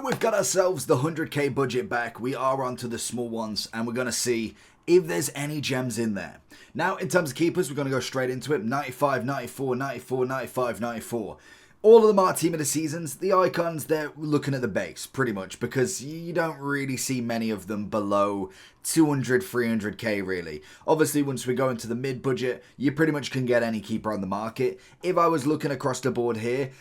we've got ourselves the 100k budget back. We are on to the small ones, and we're going to see if there's any gems in there. Now, in terms of keepers, we're going to go straight into it. 95, 94, 94, 95, 94. All of them are team of the seasons. The icons, they're looking at the base, pretty much, because you don't really see many of them below 200, 300k, really. Obviously, once we go into the mid-budget, you pretty much can get any keeper on the market. If I was looking across the board here,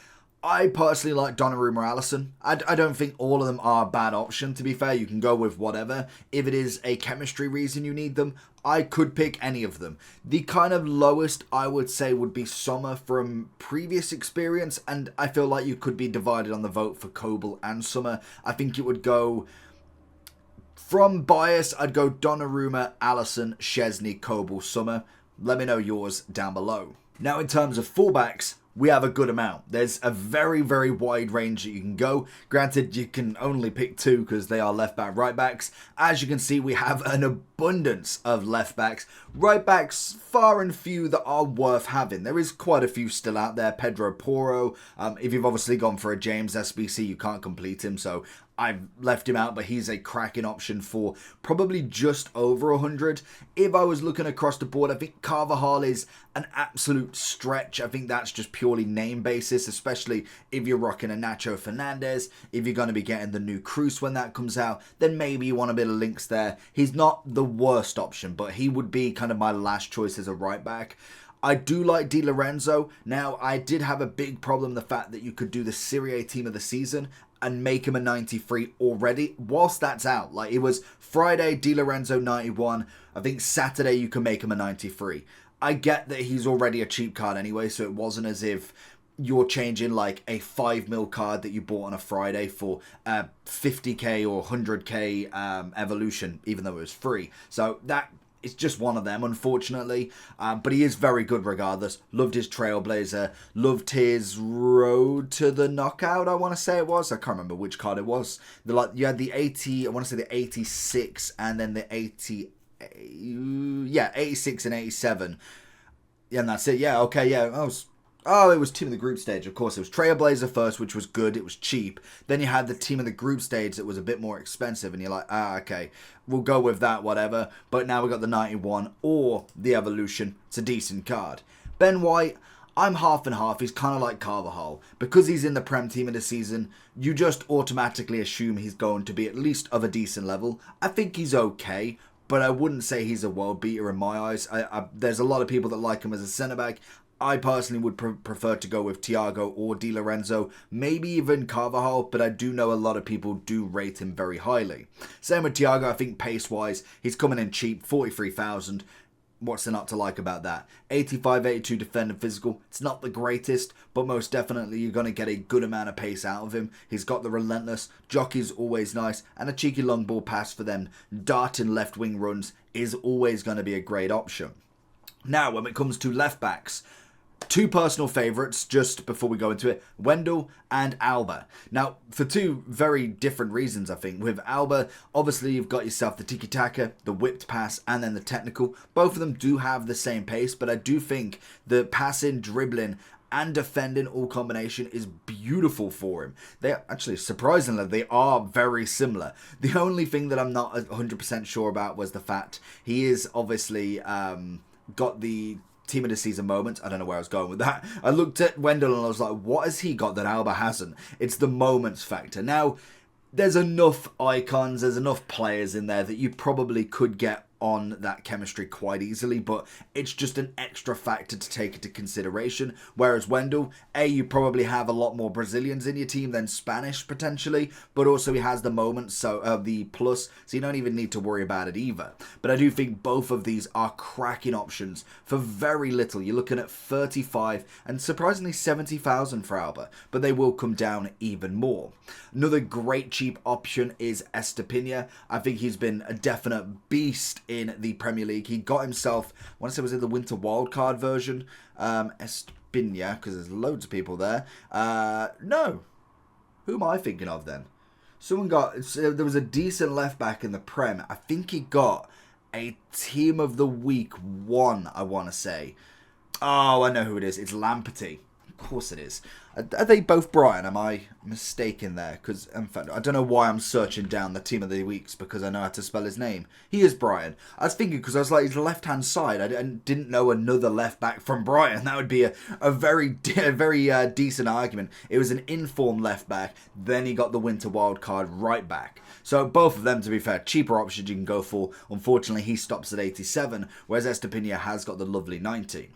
I personally like Donnarumma or Alisson. I don't think all of them are a bad option, to be fair. You can go with whatever. If it is a chemistry reason you need them, I could pick any of them. The kind of lowest I would say would be Sommer from previous experience, and I feel like you could be divided on the vote for Kobel and Sommer. I think it would go... From bias, I'd go Donnarumma, Alisson, Szczesny, Kobel, Sommer. Let me know yours down below. Now, in terms of fullbacks, we have a good amount. There's a very, very wide range that you can go. Granted, you can only pick two because they are left back, right backs. As you can see, we have an abundance of left backs. Right backs, far and few that are worth having. There is quite a few still out there. Pedro Porro. If you've obviously gone for a James SBC, you can't complete him, so I've left him out, but he's a cracking option for probably just over 100. If I was looking across the board, I think Carvajal is an absolute stretch. I think that's just purely name basis, especially if you're rocking a Nacho Fernandez. If you're going to be getting the new Cruz when that comes out, then maybe you want a bit of links there. He's not the worst option, but he would be kind of my last choice as a right back. I do like Di Lorenzo. Now, I did have a big problem, the fact that you could do the Serie A team of the season and make him a 93 already whilst that's out. Like, it was Friday, Di Lorenzo 91. I think Saturday you can make him a 93. I get that he's already a cheap card anyway, so it wasn't as if you're changing like a 5 mil card that you bought on a Friday for 50k or 100k evolution, even though it was free. So that... It's just one of them, unfortunately. But he is very good regardless. Loved his Trailblazer. Loved his Road to the Knockout, I want to say it was. I can't remember which card it was. You had the 80, I want to say the 86, and then the 80... Yeah, 86 and 87. Yeah, and that's it. Yeah, okay, yeah. It was team of the group stage. Of course, it was Trailblazer first, which was good. It was cheap. Then you had the team of the group stage that was a bit more expensive. And you're like, okay, we'll go with that, whatever. But now we've got the 91 or the Evolution. It's a decent card. Ben White, I'm half and half. He's kind of like Carvajal. Because he's in the Prem team of the season, you just automatically assume he's going to be at least of a decent level. I think he's okay, but I wouldn't say he's a world beater in my eyes. There's a lot of people that like him as a centre-back. I personally would prefer to go with Thiago or Di Lorenzo, maybe even Carvajal, but I do know a lot of people do rate him very highly. Same with Thiago. I think pace-wise, he's coming in cheap, 43,000. What's there not to like about that? 85, 82 defender physical. It's not the greatest, but most definitely you're going to get a good amount of pace out of him. He's got the relentless, jockey's always nice, and a cheeky long ball pass for them darting left wing runs is always going to be a great option. Now, when it comes to left backs, two personal favourites just before we go into it, Wendell and Alba. Now, for two very different reasons, I think. With Alba, obviously you've got yourself the tiki-taka, the whipped pass, and then the technical. Both of them do have the same pace, but I do think the passing, dribbling, and defending all combination is beautiful for him. They actually, surprisingly, they are very similar. The only thing that I'm not 100% sure about was the fact he is obviously got the team of the season moments. I don't know where I was going with that. I looked at Wendell and I was like, what has he got that Alba hasn't? It's the moments factor. Now, there's enough icons, there's enough players in there that you probably could get on that chemistry quite easily, but it's just an extra factor to take into consideration. Whereas Wendell, you probably have a lot more Brazilians in your team than Spanish potentially, but also he has the moments, so the plus, so you don't even need to worry about it either. But I do think both of these are cracking options for very little. You're looking at 35 and surprisingly 70,000 for Alba, but they will come down even more. Another great cheap option is Estepinha. I think he's been a definite beast in the Premier League. He got himself, I want to say, was it the Winter Wildcard version? Estepinha, because there's loads of people there. No. Who am I thinking of then? There was a decent left back in the Prem. I think he got a Team of the Week 1, I want to say. Oh, I know who it is. It's Lamperty. course it is. Are they both Brian? Am I mistaken there? Because, in fact, I don't know why I'm searching down the Team of the Weeks because I know how to spell his name. He is Brian. I was thinking because I was like, his left-hand side. I didn't know another left-back from Brian. That would be a very decent argument. It was an informed left-back. Then he got the winter wild card right back. So both of them, to be fair, cheaper options you can go for. Unfortunately, he stops at 87, whereas Estepinha has got the lovely 90.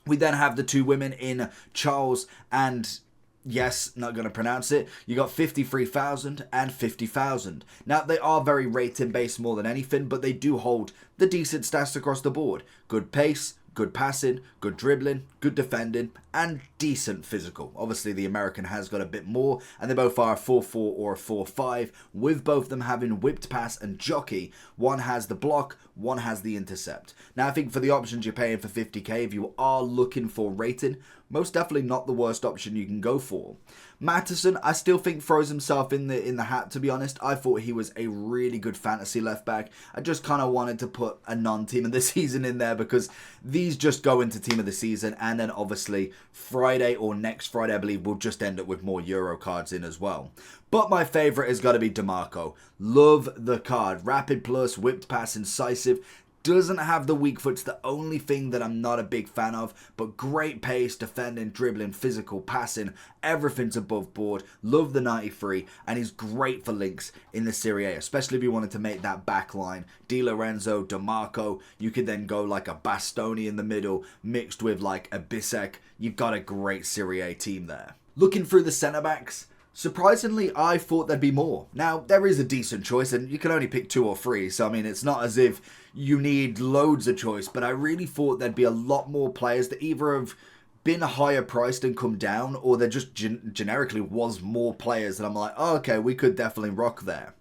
We then have the two women in Charles and, yes, not going to pronounce it, you got 53,000 and 50,000. Now, they are very rating based more than anything, but they do hold the decent stats across the board. Good pace, good passing, good dribbling, good defending, and decent physical. Obviously, the American has got a bit more, and they both are a 4-4 or a 4-5, with both of them having whipped pass and jockey. One has the block, one has the intercept. Now, I think for the options you're paying for 50k, if you are looking for rating, most definitely not the worst option you can go for. Matteson, I still think throws himself in the hat, to be honest. I thought he was a really good fantasy left back. I just kind of wanted to put a non-team of the season in there because these just go into team of the season, and then obviously Friday or next Friday, I believe, we'll just end up with more Euro cards in as well. But my favourite has got to be DeMarco. Love the card. Rapid plus, whipped pass, incisive. Doesn't have the weak foot's the only thing that I'm not a big fan of, but great pace, defending, dribbling, physical, passing, everything's above board. Love the 93, and he's great for links in the Serie A, especially if you wanted to make that back line. Di Lorenzo, DeMarco, you could then go like a Bastoni in the middle, mixed with like a Bisek. You've got a great Serie A team there. Looking through the centre-backs, surprisingly, I thought there'd be more. Now, there is a decent choice, and you can only pick 2 or 3, so I mean, it's not as if you need loads of choice, but I really thought there'd be a lot more players that either have been higher priced and come down, or there just generically was more players that I'm like, oh, okay, we could definitely rock there.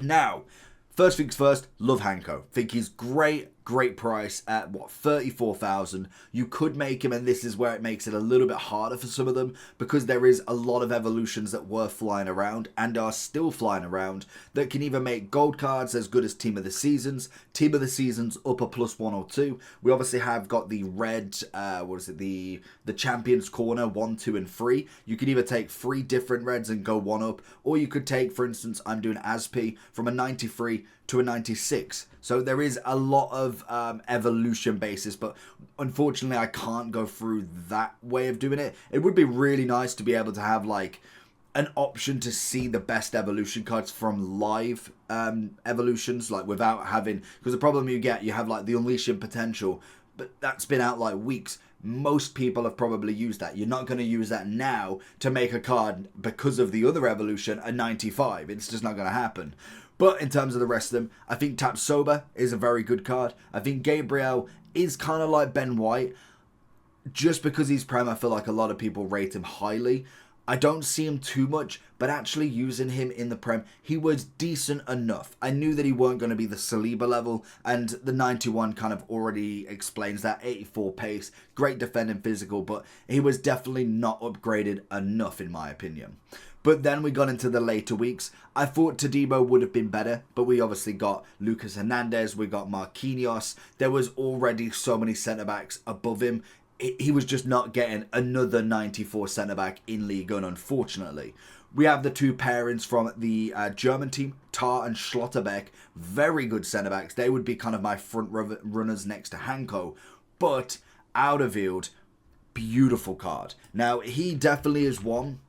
Now, first things first, love Hanko. Think he's great price at, 34,000. You could make him, and this is where it makes it a little bit harder for some of them, because there is a lot of evolutions that were flying around, and are still flying around, that can either make gold cards as good as Team of the Seasons up a +1 or 2. We obviously have got the red, the Champions Corner, 1, 2, and 3. You could either take 3 different reds and go 1 up, or you could take, for instance, I'm doing Asp from a 93 to a 96. So there is a lot of evolution basis, but unfortunately I can't go through that way of doing it. It would be really nice to be able to have like an option to see the best evolution cards from live evolutions, like without having, because the problem you have like the Unleashing Potential, but that's been out like weeks. Most people have probably used that. You're not going to use that now to make a card because of the other evolution, a 95. It's just not going to happen. But in terms of the rest of them, I think Tapsoba is a very good card. I think Gabriel is kind of like Ben White. Just because he's Prem, I feel like a lot of people rate him highly. I don't see him too much, but actually using him in the Prem, he was decent enough. I knew that he weren't going to be the Saliba level, and the 91 kind of already explains that. 84 pace, great defending physical, but he was definitely not upgraded enough in my opinion. But then we got into the later weeks. I thought Todibo would have been better, but we obviously got Lucas Hernandez, we got Marquinhos. There was already so many centre-backs above him. He was just not getting another 94 centre-back in Ligue 1, unfortunately. We have the 2 pairings from the German team, Tar and Schlotterbeck. Very good centre-backs. They would be kind of my front runners next to Hanko. But Outerfield, beautiful card. Now, he definitely is one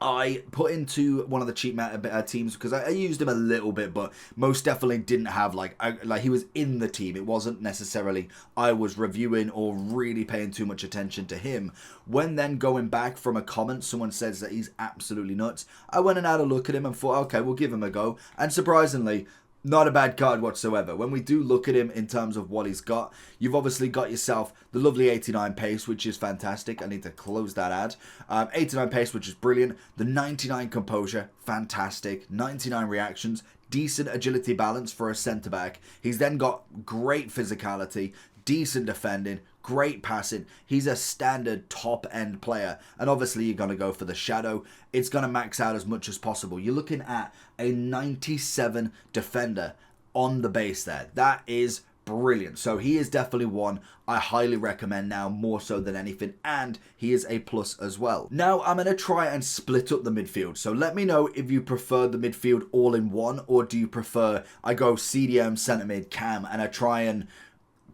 I put into one of the cheap teams because I used him a little bit, but most definitely didn't have like he was in the team. It wasn't necessarily I was reviewing or really paying too much attention to him. When then going back from a comment, someone says that he's absolutely nuts. I went and had a look at him and thought, okay, we'll give him a go. And surprisingly, not a bad card whatsoever. When we do look at him in terms of what he's got, you've obviously got yourself the lovely 89 pace, which is fantastic. I need to close that ad. 89 pace, which is brilliant. The 99 composure, fantastic. 99 reactions, decent agility balance for a centre-back. He's then got great physicality, decent defending, great passing. He's a standard top-end player. And obviously, you're going to go for the shadow. It's going to max out as much as possible. You're looking at a 97 defender on the base there. That is brilliant. So he is definitely one I highly recommend now, more so than anything, and he is a plus as well. Now I'm going to try and split up the midfield, so let me know if you prefer the midfield all in one, or do you prefer I go CDM, centre mid, cam, and I try and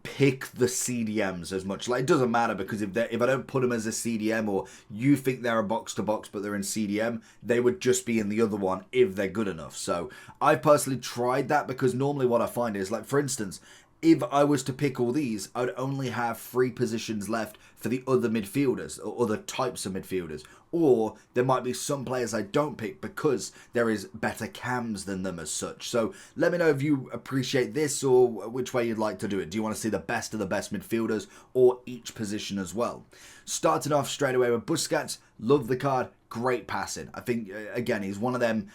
pick the CDMs as much. Like, it doesn't matter, because if I don't put them as a CDM, or you think they're a box to box but they're in CDM, they would just be in the other one if they're good enough. So I personally tried that, because normally what I find is, like, for instance, if I was to pick all these, I'd only have 3 positions left for the other midfielders or other types of midfielders. Or there might be some players I don't pick because there is better cams than them as such. So let me know if you appreciate this, or which way you'd like to do it. Do you want to see the best of the best midfielders, or each position as well? Starting off straight away with Busquets. Love the card. Great passing. I think, again, he's one of them.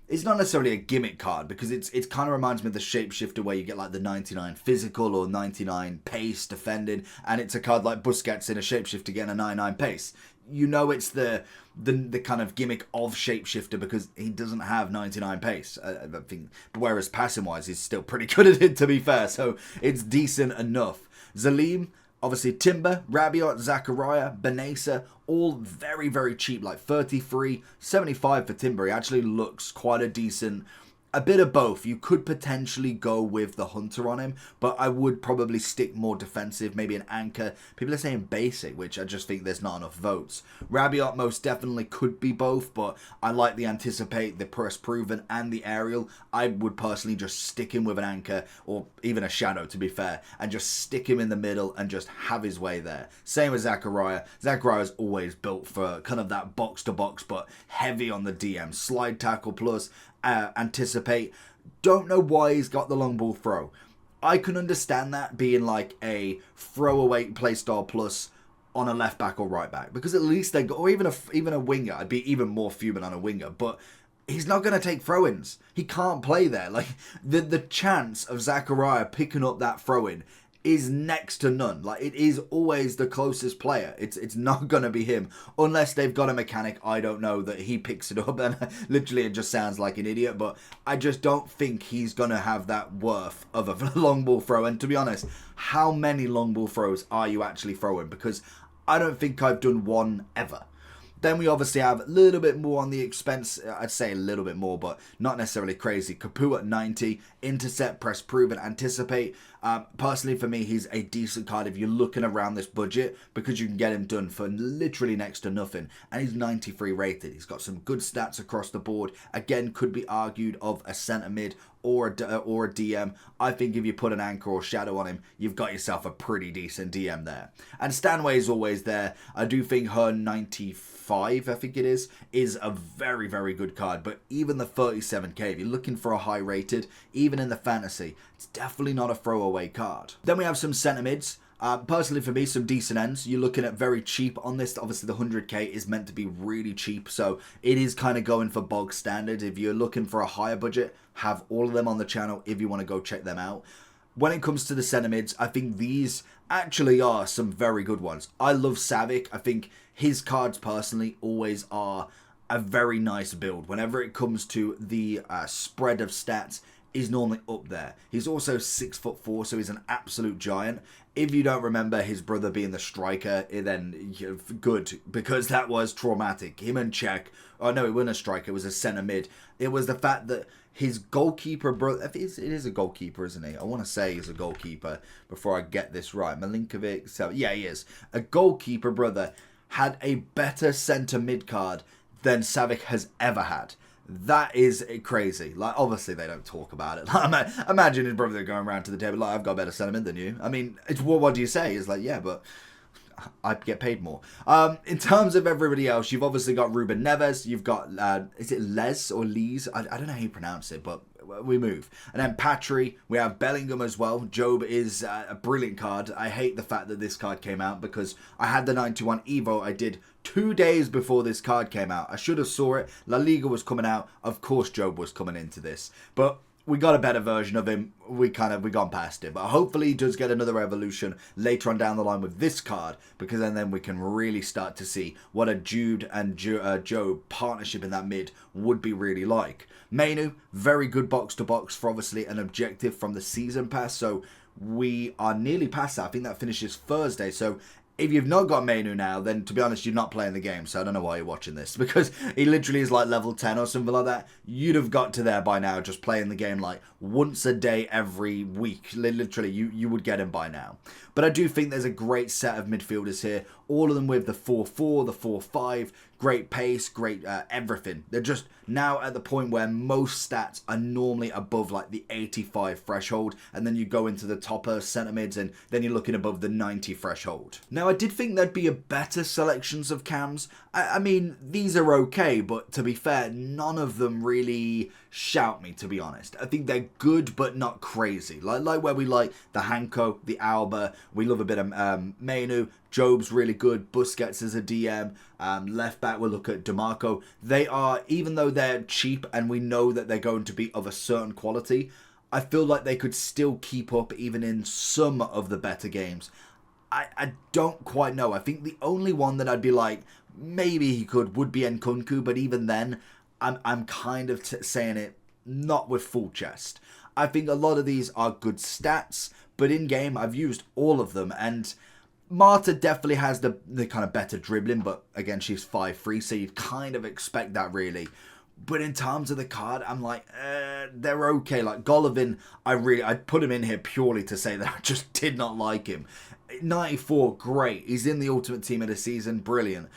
It's not necessarily a gimmick card, because it kind of reminds me of the Shapeshifter, where you get like the 99 physical or 99 pace defending, and it's a card like Busquets in a Shapeshifter getting a 99 pace. You know, it's the kind of gimmick of Shapeshifter, because he doesn't have 99 pace. I think, but whereas passing wise, he's still pretty good at it, to be fair. So it's decent enough. Zalim. Obviously, Timber, Rabiot, Zachariah, Benesa, all very, very cheap, like 33, 75 for Timber. He actually looks quite a decent, a bit of both. You could potentially go with the Hunter on him, but I would probably stick more defensive, maybe an anchor. People are saying basic, which I just think there's not enough votes. Rabiot most definitely could be both, but I like the anticipate, the press proven, and the aerial. I would personally just stick him with an anchor, or even a shadow, to be fair, and just stick him in the middle and just have his way there. Same with Zachariah. Zachariah's always built for kind of that box to box, but heavy on the DM. Slide tackle plus anticipate. Don't know why he's got the long ball throw. I can understand that being like a throwaway playstyle plus on a left back or right back, because at least they go, or even a winger. I'd be even more fuming on a winger, but he's not going to take throw-ins. He can't play there. Like, the chance of Zachariah picking up that throw-in is next to none. Like, it is always the closest player. It's not going to be him, unless they've got a mechanic, I don't know, that he picks it up, and literally it just sounds like an idiot, but I just don't think he's going to have that worth of a long ball throw. And to be honest, how many long ball throws are you actually throwing? Because I don't think I've done one ever. Then we obviously have a little bit more on the expense. I'd say a little bit more, but not necessarily crazy. Capu at 90. Intercept, press proven, anticipate. Personally, for me, he's a decent card if you're looking around this budget, because you can get him done for literally next to nothing. And he's 93 rated. He's got some good stats across the board. Again, could be argued of a centre mid or a DM. I think if you put an anchor or shadow on him, you've got yourself a pretty decent DM there. And Stanway is always there. I do think her 95, I think it is a very, very good card. But even the 37k, if you're looking for a high rated, even in the fantasy, it's definitely not a throwaway card. Then we have some centre mids. Personally, for me, some decent ends. You're looking at very cheap on this. Obviously, the 100k is meant to be really cheap, so it is kind of going for bog standard. If you're looking for a higher budget, have all of them on the channel if you want to go check them out. When it comes to the centre mids, I think these actually are some very good ones. I love Savic. I think his cards personally always are a very nice build. Whenever it comes to the spread of stats, is normally up there. He's also 6'4", so he's an absolute giant. If you don't remember his brother being the striker, then good, because that was traumatic. Him and Czech, oh no, it wasn't a striker, it was a centre mid. It was the fact that his goalkeeper brother, it is a goalkeeper, isn't he? I want to say he's a goalkeeper before I get this right. Milinkovic, so yeah, he is. A goalkeeper brother had a better centre mid card than Savic has ever had. That is crazy. Like, obviously they don't talk about it. Like, imagine his brother going around to the table like, I've got better sentiment than you. I mean, it's what do you say? It's like, yeah, but I get paid more. In terms of everybody else, you've obviously got Ruben Neves. You've got, is it Les or Lees? I don't know how you pronounce it, but we move. And then Patry, we have Bellingham as well. Job is a brilliant card. I hate the fact that this card came out, because I had the 91 Evo I did 2 days before this card came out. I should have saw it. La Liga was coming out. Of course Job was coming into this. But we got a better version of him. We gone past it. But hopefully he does get another evolution later on down the line with this card, because then we can really start to see what a Jude and Joe partnership in that mid would be really like. Mainu, very good box to box for obviously an objective from the season pass. So we are nearly past that. I think that finishes Thursday. So if you've not got Mainu now, then to be honest, you're not playing the game. So I don't know why you're watching this, because he literally is like level 10 or something like that. You'd have got to there by now, just playing the game like once a day every week. Literally, you would get him by now. But I do think there's a great set of midfielders here. All of them with the 4-4, the 4-5, great pace, great everything. They're just now at the point where most stats are normally above like the 85 threshold, and then you go into the topper centre mids, and then you're looking above the 90 threshold. Now, I did think there'd be a better selections of cams. I mean, these are okay, but to be fair, none of them really shout me, to be honest. I think they're good, but not crazy. Like where we like the Hanko, the Alba, we love a bit of Mainu, Job's really good, Busquets is a DM, left back we'll look at DeMarco. They are, even though they're cheap and we know that they're going to be of a certain quality, I feel like they could still keep up even in some of the better games. I don't quite know. I think the only one that I'd be like, maybe he would be Nkunku, but even then, I'm kind of saying it not with full chest. I think a lot of these are good stats, but in game I've used all of them, and Marta definitely has the kind of better dribbling, but again, she's 5'3", so you'd kind of expect that really. But in terms of the card, I'm like, they're okay. Like Golovin, I'd put him in here purely to say that I just did not like him. 94, great. He's in the Ultimate Team of the season, brilliant.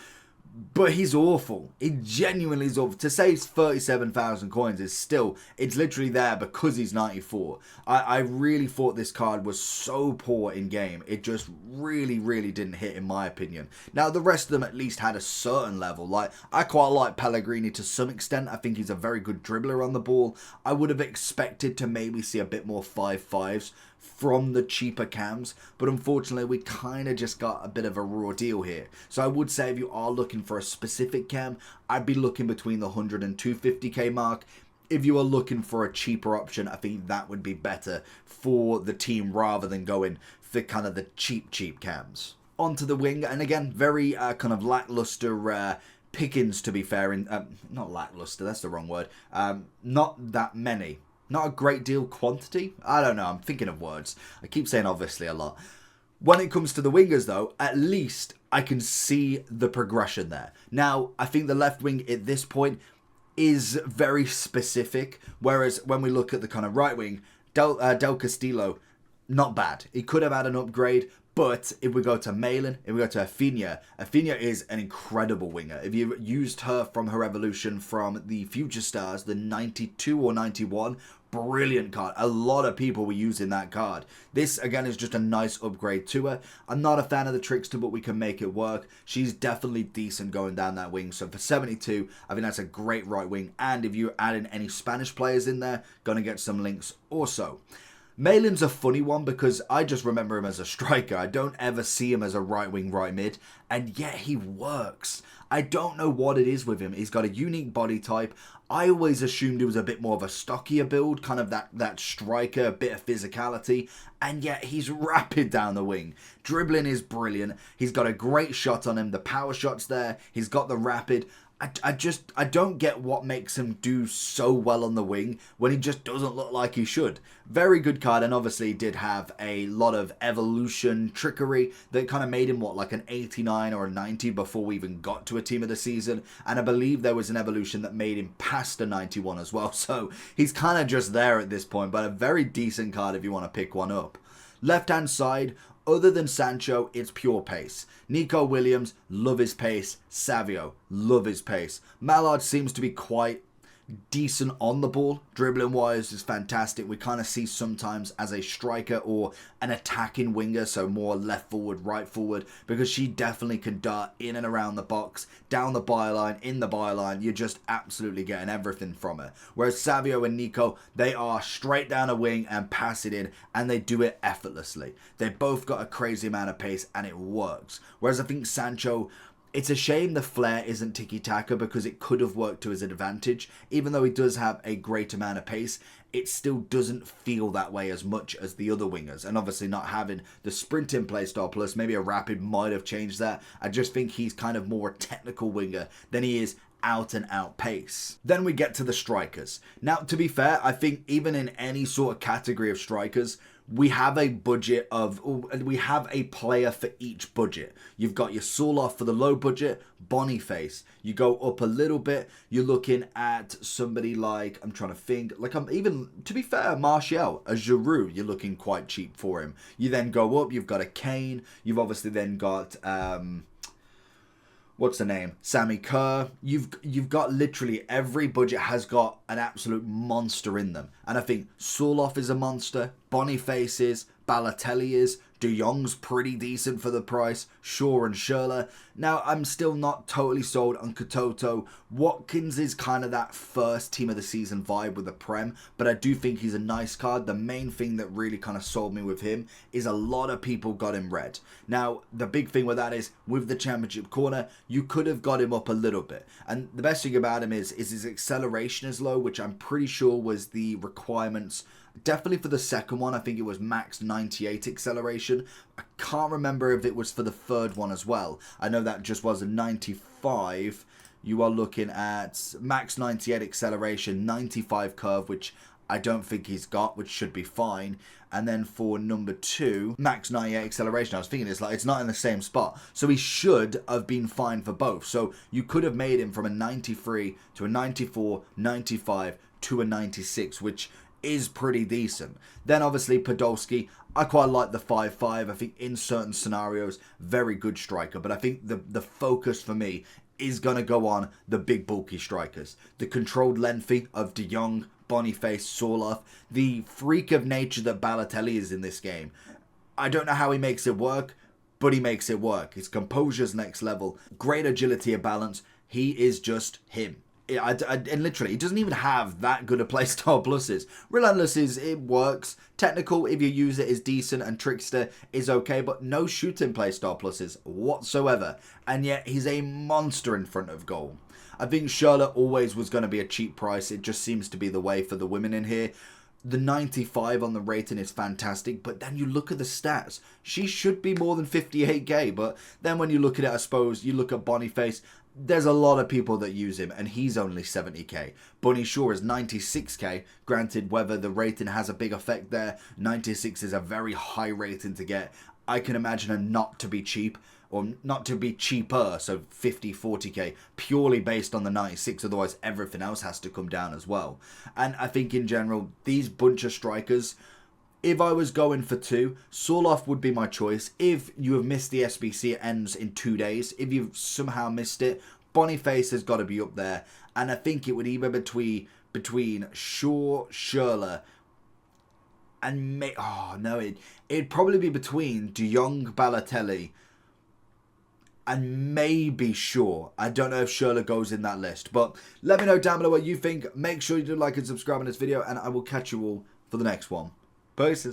But he's awful. He genuinely is awful. To say it's 37,000 coins is still, it's literally there because he's 94. I really thought this card was so poor in game. It just really, really didn't hit in my opinion. Now, the rest of them at least had a certain level. Like, I quite like Pellegrini to some extent. I think he's a very good dribbler on the ball. I would have expected to maybe see a bit more 5-5s from the cheaper cams, but unfortunately we kind of just got a bit of a raw deal here. So I would say if you are looking for a specific cam, I'd be looking between the 100 and 250k mark. If you are looking for a cheaper option, I think that would be better for the team rather than going for kind of the cheap cams. Onto the wing, and again, very kind of lackluster pickings, to be fair. Not lackluster, that's the wrong word. Not that many. Not a great deal quantity. I don't know. I'm thinking of words. I keep saying obviously a lot. When it comes to the wingers, though, at least I can see the progression there. Now, I think the left wing at this point is very specific. Whereas when we look at the kind of right wing, Del Castillo, not bad. He could have had an upgrade. But if we go to Malin, if we go to Afinia is an incredible winger. If you used her from her evolution from the Future Stars, the 92 or 91, brilliant card. A lot of people were using that card. This, again, is just a nice upgrade to her. I'm not a fan of the Trickster, but we can make it work. She's definitely decent going down that wing. So for 72, I think that's a great right wing. And if you're adding any Spanish players in there, going to get some links also. Malin's a funny one because I just remember him as a striker. I don't ever see him as a right wing, right mid, and yet he works. I don't know what it is with him. He's got a unique body type. I always assumed he was a bit more of a stockier build, kind of that striker, a bit of physicality, and yet he's rapid down the wing. Dribbling is brilliant. He's got a great shot on him. The power shot's there. He's got the rapid. I don't get what makes him do so well on the wing when he just doesn't look like he should. Very good card, and obviously he did have a lot of evolution trickery that kind of made him, like an 89 or a 90 before we even got to a team of the season. And I believe there was an evolution that made him past a 91 as well. So he's kind of just there at this point, but a very decent card if you want to pick one up. Left-hand side, other than Sancho, it's pure pace. Nico Williams, love his pace. Savio, love his pace. Mallard seems to be quite decent on the ball. Dribbling wise is fantastic. We kind of see sometimes as a striker or an attacking winger, so more left forward, right forward, because she definitely can dart in and around the box, down the byline, in the byline. You're just absolutely getting everything from her. Whereas Savio and Nico, they are straight down a wing and pass it in, and they do it effortlessly. They both got a crazy amount of pace and it works. Whereas I think Sancho, it's a shame the flair isn't tiki-taka because it could have worked to his advantage. Even though he does have a great amount of pace, it still doesn't feel that way as much as the other wingers. And obviously not having the sprinting playstyle plus maybe a rapid might have changed that. I just think he's kind of more a technical winger than he is out and out pace. Then we get to the strikers. Now, to be fair, I think even in any sort of category of strikers, we have a budget of, we have a player for each budget. You've got your Soloff for the low budget, Boniface. You go up a little bit, you're looking at somebody like, I'm trying to think, like even, to be fair, Martial, a Giroud, you're looking quite cheap for him. You then go up, you've got a Kane, you've obviously then got, what's the name? Sammy Kerr. You've got literally every budget has got an absolute monster in them. And I think Soloff is a monster. Boniface is. Balotelli is. De Jong's pretty decent for the price. Shaw and Schürrle. Now, I'm still not totally sold on Katoto. Watkins is kind of that first team of the season vibe with the Prem, but I do think he's a nice card. The main thing that really kind of sold me with him is a lot of people got him red. Now, the big thing with that is, with the Championship corner, you could have got him up a little bit. And the best thing about him is his acceleration is low, which I'm pretty sure was the requirements. Definitely for the second one, I think it was max 98 acceleration. I can't remember if it was for the third one as well. I know that just was a 95. You are looking at max 98 acceleration, 95 curve, which I don't think he's got, which should be fine. And then for number 2, max 98 acceleration. I was thinking it's not in the same spot. So he should have been fine for both. So you could have made him from a 93 to a 94, 95 to a 96, which is pretty decent. Then obviously Podolski, I quite like the 5'5". I think in certain scenarios, very good striker. But I think the focus for me is going to go on the big bulky strikers. The controlled lengthy of De Jong, Boniface, Soloff, the freak of nature that Balotelli is in this game. I don't know how he makes it work, but he makes it work. His composure's next level. Great agility and balance. He is just him. And literally, he doesn't even have that good a playstyle pluses. Relentless it works. Technical, if you use it, is decent, and Trickster is okay, but no shooting playstyle pluses whatsoever. And yet, he's a monster in front of goal. I think Schürrle always was going to be a cheap price. It just seems to be the way for the women in here. The 95 on the rating is fantastic, but then you look at the stats. She should be more than 58k, but then when you look at it, I suppose, you look at Boniface, there's a lot of people that use him, and he's only 70k. Bunny Shaw is 96k. Granted, whether the rating has a big effect there, 96 is a very high rating to get. I can imagine her not to be cheap, or not to be cheaper, so 50, 40k, purely based on the 96, otherwise everything else has to come down as well. And I think in general, these bunch of strikers, if I was going for 2, Soloff would be my choice. If you have missed the SBC, it ends in 2 days. If you've somehow missed it, Boniface has got to be up there. And I think it would either between Shaw, Schürrle, and it'd probably be between De Jong, Balotelli, and maybe Shaw. I don't know if Schürrle goes in that list. But let me know down below what you think. Make sure you do like and subscribe on this video, and I will catch you all for the next one. Peace.